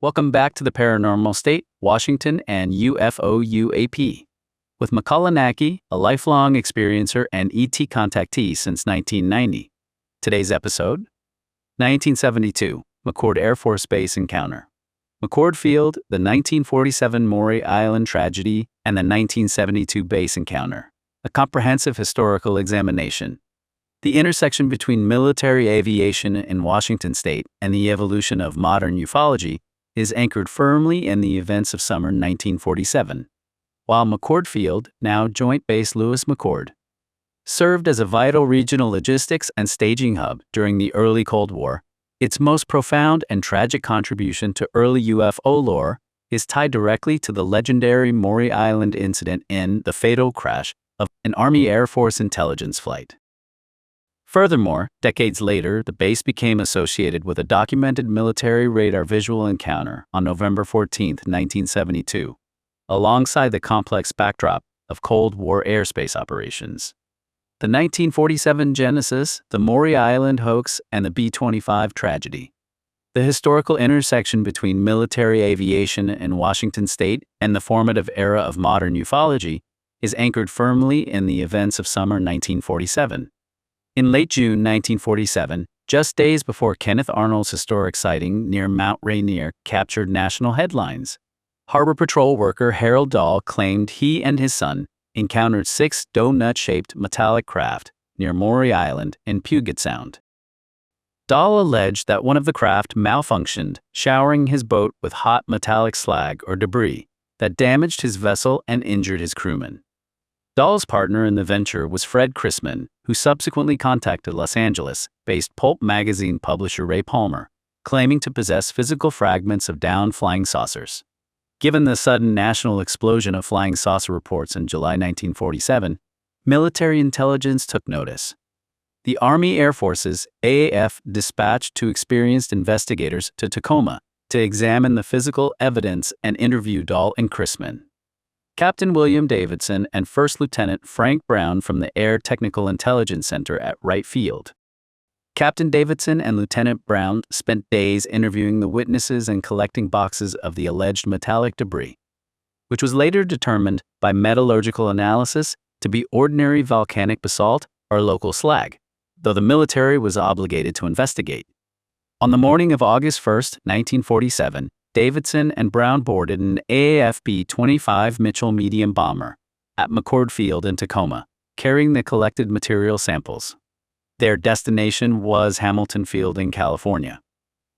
Welcome back to the Paranormal State, Washington, and UFO UAP. With Makāula Nakae, a lifelong experiencer and ET contactee since 1990. Today's episode: 1972, McChord Air Force Base encounter. McChord Field, the 1947 Maury Island tragedy, and the 1972 base encounter. A comprehensive historical examination. The intersection between military aviation in Washington State and the evolution of modern ufology is anchored firmly in the events of summer 1947. While McChord Field, now Joint Base Lewis McChord, served as a vital regional logistics and staging hub during the early Cold War, its most profound and tragic contribution to early UFO lore is tied directly to the legendary Maury Island incident in the fatal crash of an Army Air Force intelligence flight. Furthermore, decades later, the base became associated with a documented military radar visual encounter on November 14, 1972, alongside the complex backdrop of Cold War airspace operations. The 1947 genesis, the Maury Island hoax, and the B-25 tragedy. The historical intersection between military aviation in Washington State and the formative era of modern ufology is anchored firmly in the events of summer 1947. In late June 1947, just days before Kenneth Arnold's historic sighting near Mount Rainier captured national headlines, Harbor Patrol worker Harold Dahl claimed he and his son encountered 6 donut-shaped metallic craft near Maury Island in Puget Sound. Dahl alleged that one of the craft malfunctioned, showering his boat with hot metallic slag or debris that damaged his vessel and injured his crewmen. Dahl's partner in the venture was Fred Chrisman, who subsequently contacted Los Angeles-based pulp magazine publisher Ray Palmer, claiming to possess physical fragments of downed flying saucers. Given the sudden national explosion of flying saucer reports in July 1947, military intelligence took notice. The Army Air Force's AAF dispatched 2 experienced investigators to Tacoma to examine the physical evidence and interview Dahl and Chrisman. Captain William Davidson and First Lieutenant Frank Brown from the Air Technical Intelligence Center at Wright Field. Captain Davidson and Lieutenant Brown spent days interviewing the witnesses and collecting boxes of the alleged metallic debris, which was later determined by metallurgical analysis to be ordinary volcanic basalt or local slag, though the military was obligated to investigate. On the morning of August 1, 1947, Davidson and Brown boarded an AAF B-25 Mitchell medium bomber at McChord Field in Tacoma, carrying the collected material samples. Their destination was Hamilton Field in California.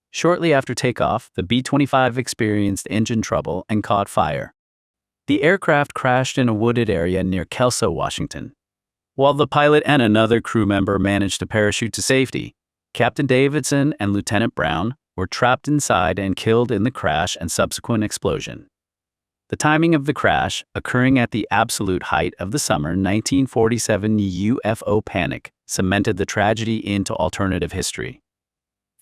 Shortly after takeoff, the B-25 experienced engine trouble and caught fire. The aircraft crashed in a wooded area near Kelso, Washington. While the pilot and another crew member managed to parachute to safety, Captain Davidson and Lieutenant Brown were trapped inside and killed in the crash and subsequent explosion. The timing of the crash, occurring at the absolute height of the summer 1947 UFO panic, cemented the tragedy into alternative history.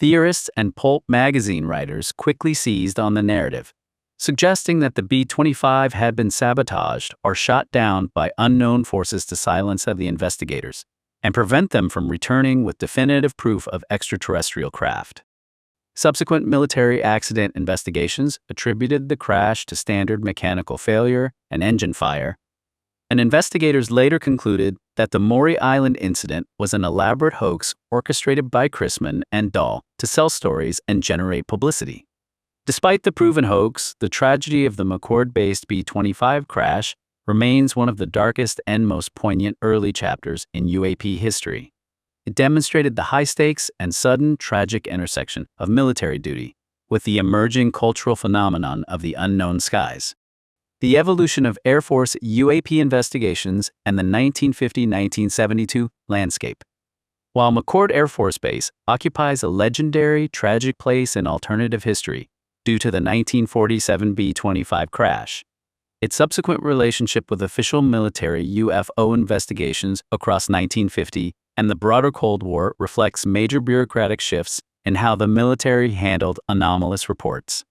Theorists and pulp magazine writers quickly seized on the narrative, suggesting that the B-25 had been sabotaged or shot down by unknown forces to silence the investigators and prevent them from returning with definitive proof of extraterrestrial craft. Subsequent military accident investigations attributed the crash to standard mechanical failure and engine fire, and investigators later concluded that the Maury Island incident was an elaborate hoax orchestrated by Chrisman and Dahl to sell stories and generate publicity. Despite the proven hoax, the tragedy of the McChord-based B-25 crash remains one of the darkest and most poignant early chapters in UAP history. It demonstrated the high-stakes and sudden tragic intersection of military duty with the emerging cultural phenomenon of the unknown skies. The evolution of Air Force UAP investigations and the 1950-1972 landscape. While McChord Air Force Base occupies a legendary, tragic place in alternative history due to the 1947 B-25 crash, its subsequent relationship with official military UFO investigations across 1950 and the broader Cold War reflects major bureaucratic shifts in how the military handled anomalous reports.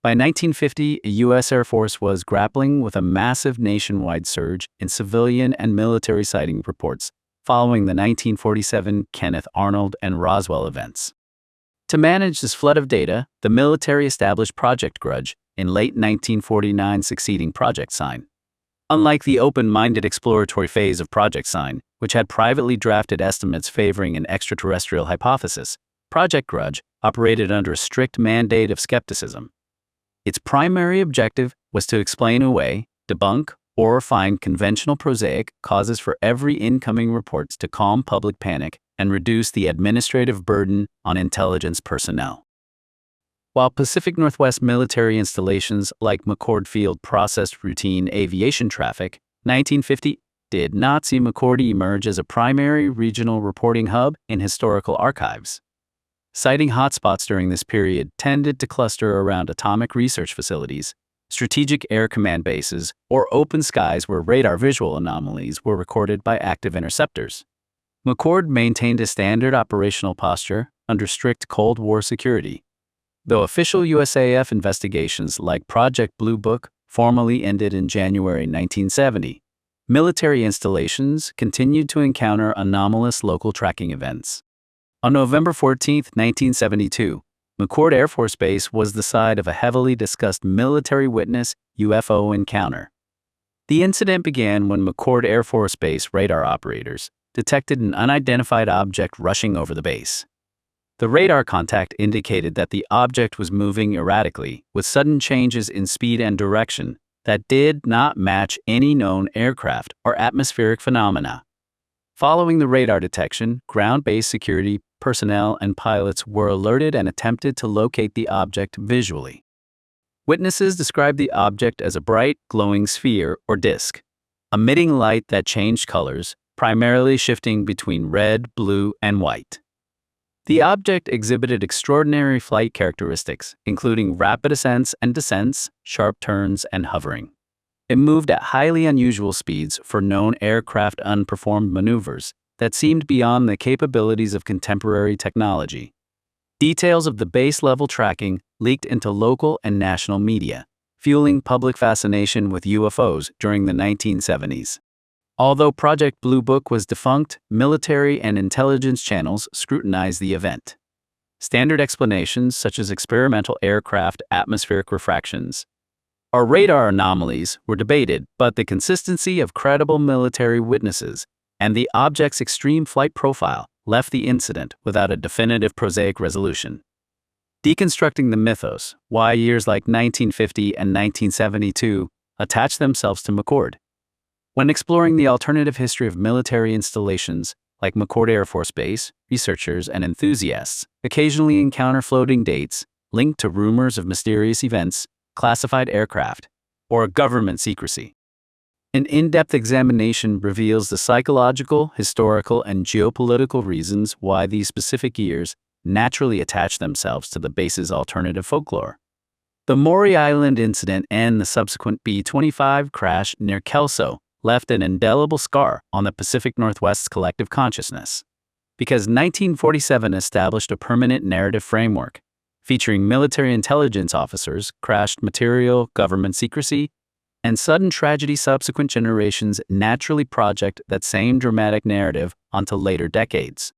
By 1950, the U.S. Air Force was grappling with a massive nationwide surge in civilian and military sighting reports following the 1947 Kenneth Arnold and Roswell events. To manage this flood of data, the military established Project Grudge in late 1949, succeeding Project Sign. Unlike the open-minded exploratory phase of Project Sign, which had privately drafted estimates favoring an extraterrestrial hypothesis, Project Grudge operated under a strict mandate of skepticism. Its primary objective was to explain away, debunk, or find conventional prosaic causes for every incoming reports to calm public panic and reduce the administrative burden on intelligence personnel. While Pacific Northwest military installations like McChord Field processed routine aviation traffic, 1950 did not see McChord emerge as a primary regional reporting hub in historical archives. Sighting hotspots during this period tended to cluster around atomic research facilities, strategic air command bases, or open skies where radar visual anomalies were recorded by active interceptors. McChord maintained a standard operational posture under strict Cold War security. Though official USAF investigations like Project Blue Book formally ended in January 1970, military installations continued to encounter anomalous local tracking events. On November 14, 1972, McChord Air Force Base was the site of a heavily discussed military witness UFO encounter. The incident began when McChord Air Force Base radar operators detected an unidentified object rushing over the base. The radar contact indicated that the object was moving erratically, with sudden changes in speed and direction that did not match any known aircraft or atmospheric phenomena. Following the radar detection, ground-based security personnel and pilots were alerted and attempted to locate the object visually. Witnesses described the object as a bright, glowing sphere or disk, emitting light that changed colors, primarily shifting between red, blue, and white. The object exhibited extraordinary flight characteristics, including rapid ascents and descents, sharp turns, and hovering. It moved at highly unusual speeds for known aircraft, unperformed maneuvers that seemed beyond the capabilities of contemporary technology. Details of the base-level tracking leaked into local and national media, fueling public fascination with UFOs during the 1970s. Although Project Blue Book was defunct, military and intelligence channels scrutinized the event. Standard explanations such as experimental aircraft atmospheric refractions or radar anomalies were debated, but the consistency of credible military witnesses and the object's extreme flight profile left the incident without a definitive prosaic resolution. Deconstructing the mythos, why years like 1950 and 1972 attach themselves to McChord. When exploring the alternative history of military installations like McChord Air Force Base, researchers and enthusiasts occasionally encounter floating dates linked to rumors of mysterious events, classified aircraft, or government secrecy. An in-depth examination reveals the psychological, historical, and geopolitical reasons why these specific years naturally attach themselves to the base's alternative folklore. The Maury Island incident and the subsequent B-25 crash near Kelso left an indelible scar on the Pacific Northwest's collective consciousness. Because 1947 established a permanent narrative framework, featuring military intelligence officers, crashed material, government secrecy, and sudden tragedy, subsequent generations naturally project that same dramatic narrative onto later decades.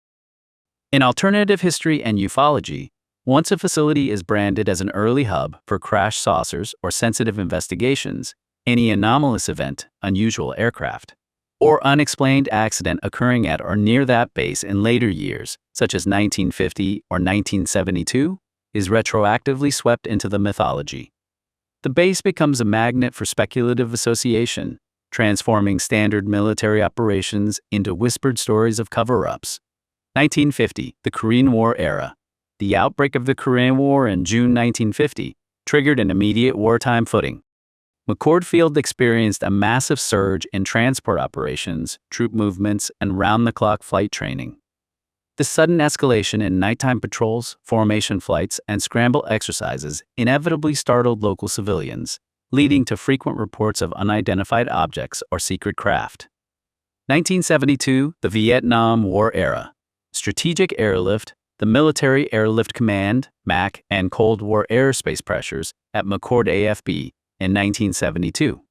In alternative history and ufology, once a facility is branded as an early hub for crash saucers or sensitive investigations, any anomalous event, unusual aircraft, or unexplained accident occurring at or near that base in later years, such as 1950 or 1972, is retroactively swept into the mythology. The base becomes a magnet for speculative association, transforming standard military operations into whispered stories of cover-ups. 1950, the Korean War era. The outbreak of the Korean War in June 1950 triggered an immediate wartime footing. McChord Field experienced a massive surge in transport operations, troop movements, and round-the-clock flight training. The sudden escalation in nighttime patrols, formation flights, and scramble exercises inevitably startled local civilians, leading to frequent reports of unidentified objects or secret craft. 1972, the Vietnam War era. Strategic airlift, the Military Airlift Command, MAC, and Cold War airspace pressures at McChord AFB in 1972.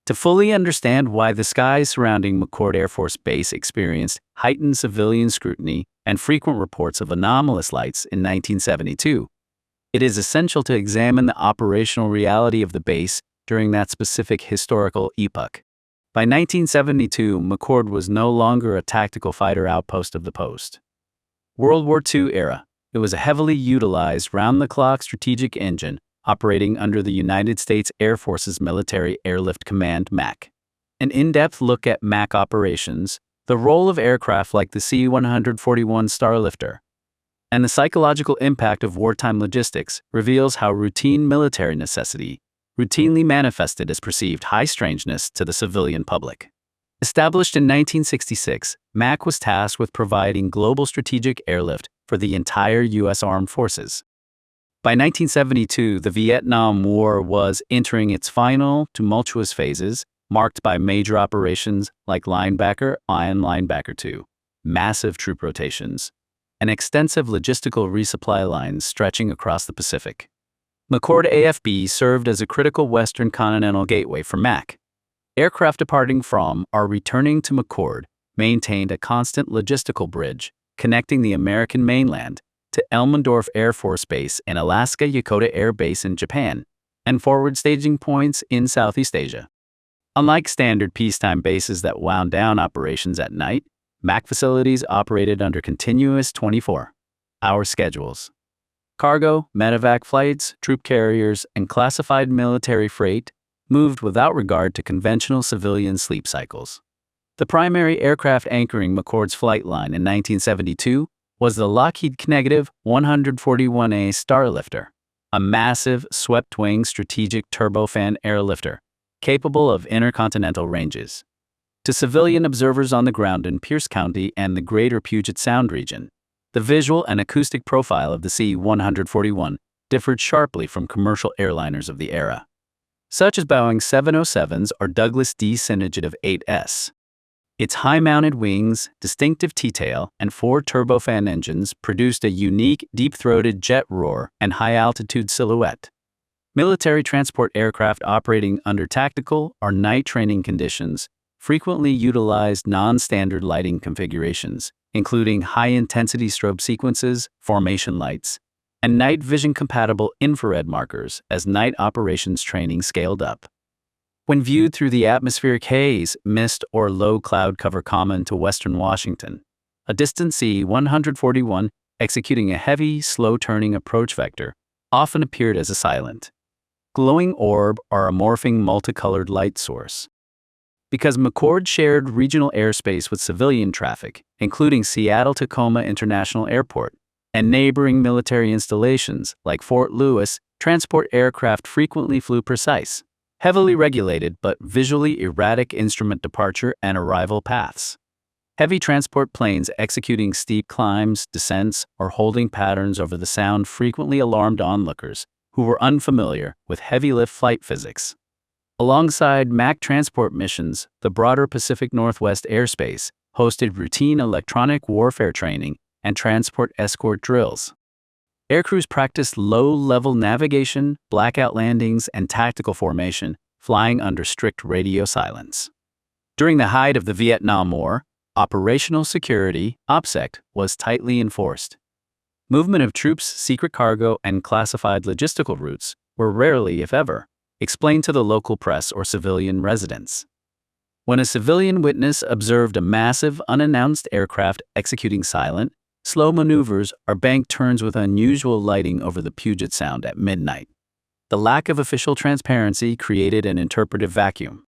To fully understand why the skies surrounding McChord Air Force Base experienced heightened civilian scrutiny and frequent reports of anomalous lights in 1972, it is essential to examine the operational reality of the base during that specific historical epoch. By 1972, McChord was no longer a tactical fighter outpost of the post. World War II era, it was a heavily utilized round-the-clock strategic engine operating under the United States Air Force's Military Airlift Command MAC. An in-depth look at MAC operations, the role of aircraft like the C-141 Starlifter, and the psychological impact of wartime logistics reveals how routine military necessity routinely manifested as perceived high strangeness to the civilian public. Established in 1966, MAC was tasked with providing global strategic airlift for the entire U.S. Armed Forces. By 1972, the Vietnam War was entering its final, tumultuous phases, marked by major operations like Linebacker and Linebacker II, massive troop rotations, and extensive logistical resupply lines stretching across the Pacific. McChord AFB served as a critical Western continental gateway for MAC. Aircraft departing from or returning to McChord maintained a constant logistical bridge connecting the American mainland to Elmendorf Air Force Base and Alaska Yokota Air Base in Japan, and forward staging points in Southeast Asia. Unlike standard peacetime bases that wound down operations at night, MAC facilities operated under continuous 24-hour schedules. Cargo, medevac flights, troop carriers, and classified military freight moved without regard to conventional civilian sleep cycles. The primary aircraft anchoring McChord's flight line in 1972 was the Lockheed Connective 141A Starlifter, a massive, swept-wing strategic turbofan airlifter capable of intercontinental ranges. To civilian observers on the ground in Pierce County and the greater Puget Sound region, the visual and acoustic profile of the C-141 differed sharply from commercial airliners of the era, such as Boeing 707s or Douglas D-Synergitive 8S. Its high-mounted wings, distinctive T-tail, and 4 turbofan engines produced a unique, deep-throated jet roar and high-altitude silhouette. Military transport aircraft operating under tactical or night training conditions frequently utilized non-standard lighting configurations, including high-intensity strobe sequences, formation lights, and night vision-compatible infrared markers as night operations training scaled up. When viewed through the atmospheric haze, mist, or low cloud cover common to western Washington, a distant C-141 executing a heavy, slow-turning approach vector often appeared as a silent, glowing orb or a morphing multicolored light source. Because McChord shared regional airspace with civilian traffic, including Seattle-Tacoma International Airport, and neighboring military installations like Fort Lewis, transport aircraft frequently flew precise, heavily regulated but visually erratic instrument departure and arrival paths. Heavy transport planes executing steep climbs, descents, or holding patterns over the sound frequently alarmed onlookers who were unfamiliar with heavy-lift flight physics. Alongside MAC transport missions, the broader Pacific Northwest airspace hosted routine electronic warfare training and transport escort drills. Aircrews practiced low-level navigation, blackout landings, and tactical formation, flying under strict radio silence. During the height of the Vietnam War, operational security, OPSEC, was tightly enforced. Movement of troops, secret cargo, and classified logistical routes were rarely, if ever, explained to the local press or civilian residents. When a civilian witness observed a massive, unannounced aircraft executing silent, slow maneuvers or bank turns with unusual lighting over the Puget Sound at midnight, the lack of official transparency created an interpretive vacuum.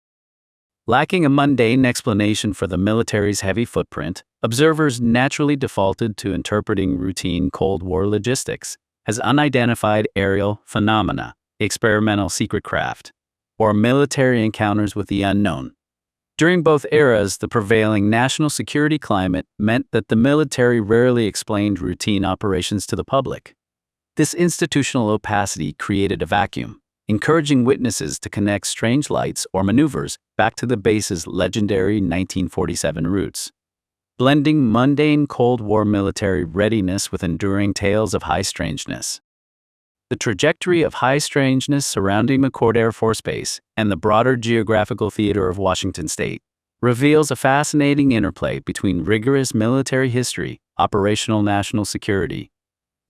Lacking a mundane explanation for the military's heavy footprint, observers naturally defaulted to interpreting routine Cold War logistics as unidentified aerial phenomena, experimental secret craft, or military encounters with the unknown. During both eras, the prevailing national security climate meant that the military rarely explained routine operations to the public. This institutional opacity created a vacuum, encouraging witnesses to connect strange lights or maneuvers back to the base's legendary 1947 roots, blending mundane Cold War military readiness with enduring tales of high strangeness. The trajectory of high strangeness surrounding McChord Air Force Base and the broader geographical theater of Washington State reveals a fascinating interplay between rigorous military history, operational national security,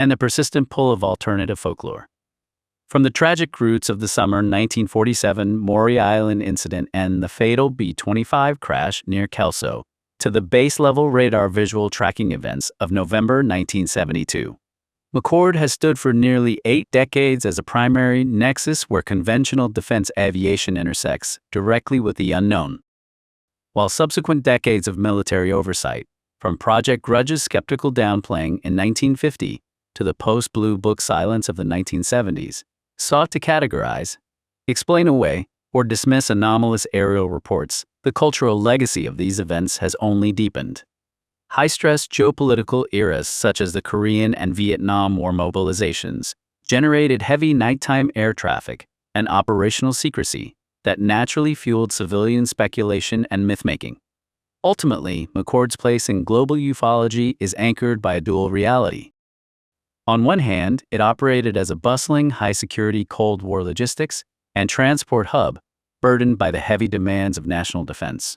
and the persistent pull of alternative folklore. From the tragic roots of the summer 1947 Maury Island incident and the fatal B-25 crash near Kelso, to the base-level radar visual tracking events of November 1972. McChord has stood for nearly 8 decades as a primary nexus where conventional defense aviation intersects directly with the unknown. While subsequent decades of military oversight, from Project Grudge's skeptical downplaying in 1950 to the post-Blue Book silence of the 1970s, sought to categorize, explain away, or dismiss anomalous aerial reports, the cultural legacy of these events has only deepened. High-stress geopolitical eras such as the Korean and Vietnam War mobilizations generated heavy nighttime air traffic and operational secrecy that naturally fueled civilian speculation and myth-making. Ultimately, McChord's place in global ufology is anchored by a dual reality. On one hand, it operated as a bustling, high-security Cold War logistics and transport hub, burdened by the heavy demands of national defense.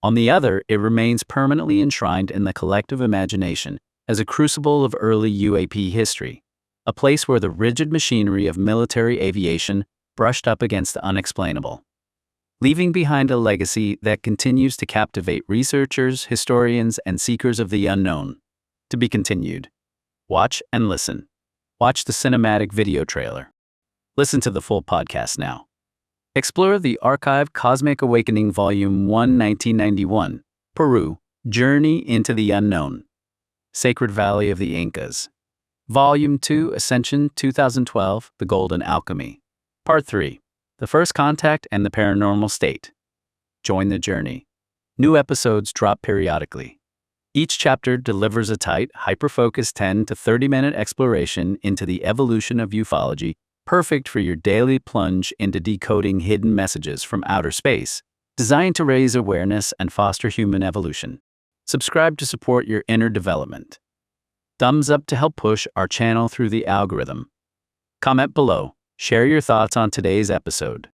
On the other, it remains permanently enshrined in the collective imagination as a crucible of early UAP history, a place where the rigid machinery of military aviation brushed up against the unexplainable, leaving behind a legacy that continues to captivate researchers, historians, and seekers of the unknown. To be continued. Watch and listen. Watch the cinematic video trailer. Listen to the full podcast now. Explore the archive Cosmic Awakening Volume 1, 1991, Peru, Journey into the Unknown. Sacred Valley of the Incas. Volume 2, Ascension 2012, The Golden Alchemy. Part 3, The First Contact and the Paranormal State. Join the journey. New episodes drop periodically. Each chapter delivers a tight, hyper-focused 10 to 30-minute exploration into the evolution of ufology, perfect for your daily plunge into decoding hidden messages from outer space, designed to raise awareness and foster human evolution. Subscribe to support your inner development. Thumbs up to help push our channel through the algorithm. Comment below. Share your thoughts on today's episode.